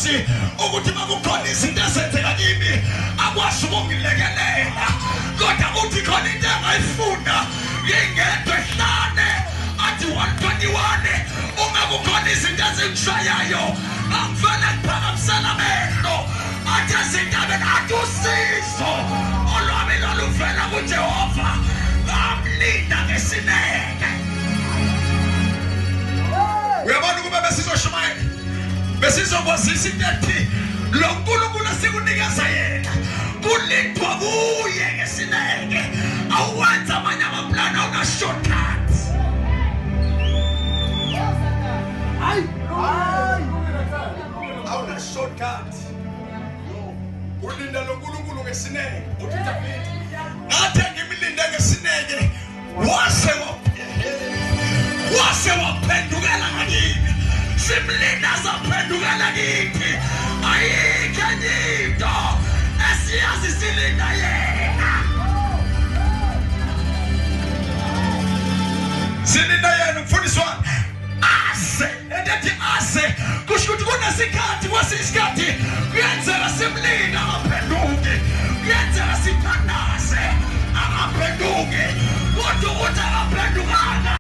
inkosi ukuthi makukhona izinto ezenzeka kimi akwazi ukungilekelela kodwa uthi khona into engayifunda ngingedwa ehlane athi 121 uma kukhona izinto ezingishayayo angivele kuphakamisela amehlo athi ezintabeni athi usizo olwami loluvela kuJehova ngamlinda ngesineke. Uyabona ukuba besizoshumayela besizokwazisa into ethi lo nkulunkulu esikunikeza yena kulindwa kuye ngesineke awenza amanye amaplani awuna-shortcut. Awuna-shortcut ulinda lo nkulunkulu ngesineke ngathi ngimlinde ngesineke wase waphendukela ngakimi simlinda